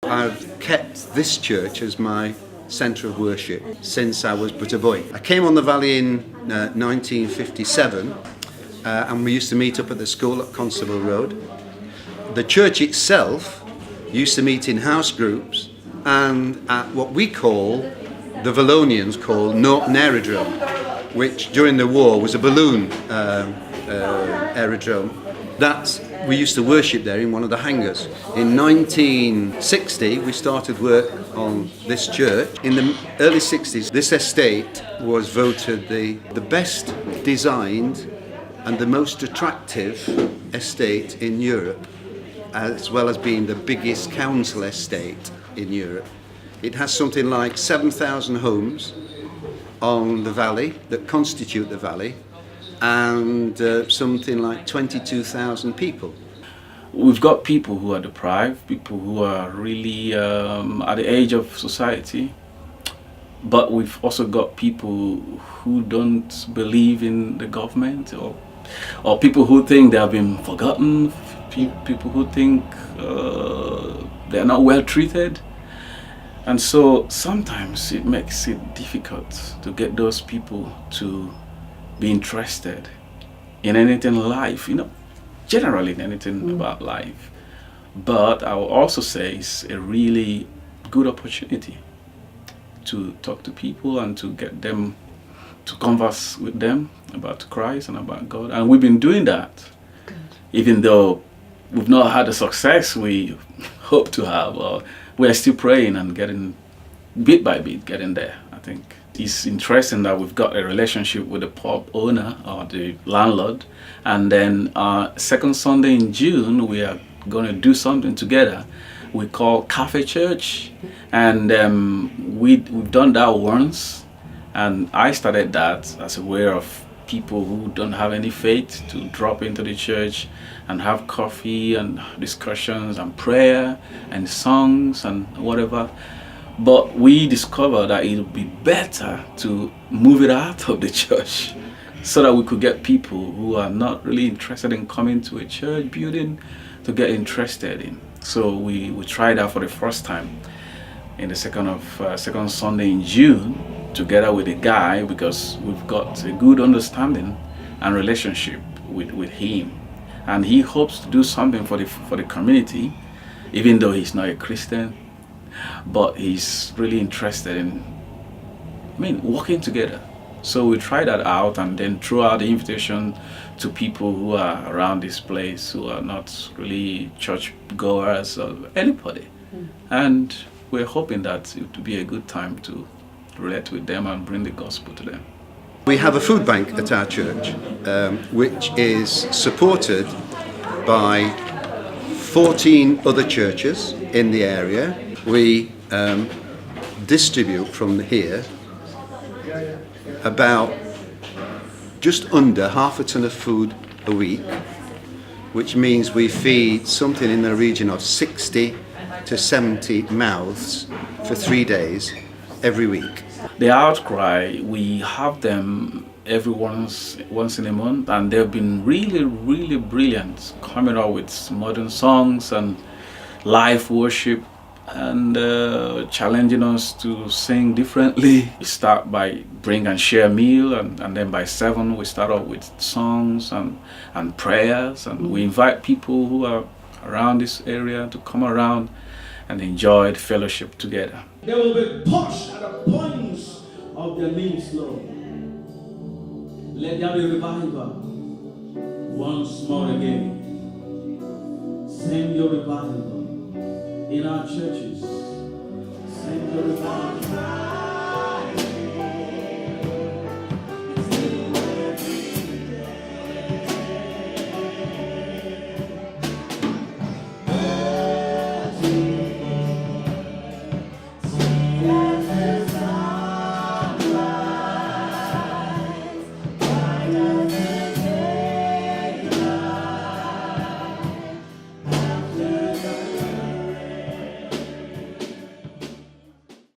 I've kept this church as my centre of worship since I was but a boy. I came on the valley in 1957 and we used to meet up at the school at Constable Road. The church itself used to meet in house groups and at what we call, the Vallonians call, Norton Aerodrome, which during the war was a balloon aerodrome. We used to worship there in one of the hangars. In 1960 we started work on this church. In the early 60s this estate was voted the best designed and the most attractive estate in Europe, as well as being the biggest council estate in Europe. It has something like 7,000 homes on the valley that constitute the valley, and something like 22,000 people. We've got people who are deprived, people who are really at the edge of society, but we've also got people who don't believe in the government, or people who think they have been forgotten, people who think they're not well treated. And so sometimes it makes it difficult to get those people to be interested in anything life, generally in anything about life. But I will also say it's a really good opportunity to talk to people and to get them to converse with them about Christ and about God. And we've been doing that. Good. Even though we've not had the success we hope to have, or we're still praying and getting bit by bit getting there. I think it's interesting that we've got a relationship with the pub owner or the landlord, and then second Sunday in June we are going to do something together we call Cafe Church, and we've done that once, and I started that as a way of people who don't have any faith to drop into the church and have coffee and discussions and prayer and songs and whatever. But we discovered that it would be better to move it out of the church so that we could get people who are not really interested in coming to a church building to get interested in. So we tried that for the first time in the second Sunday in June, together with a guy, because we've got a good understanding and relationship with him, and he hopes to do something for the community, even though he's not a Christian, but he's really interested in working together. So we try that out and then throw out the invitation to people who are around this place who are not really church goers or anybody. And we're hoping that it will be a good time to relate with them and bring the gospel to them. We have a food bank at our church, which is supported by 14 other churches in the area. We distribute from here about just under half a ton of food a week, which means we feed something in the region of 60 to 70 mouths for 3 days every week. The outcry, we have them every once in a month, and they've been really, really brilliant, coming up with modern songs and live worship and challenging us to sing differently. We start by bring and share a meal, and then by 7 we start off with songs and prayers, and we invite people who are around this area to come around and enjoy the fellowship together. They will be pushed at the points of their knees, Lord. Let there be revival once more again. Send your revival in our churches,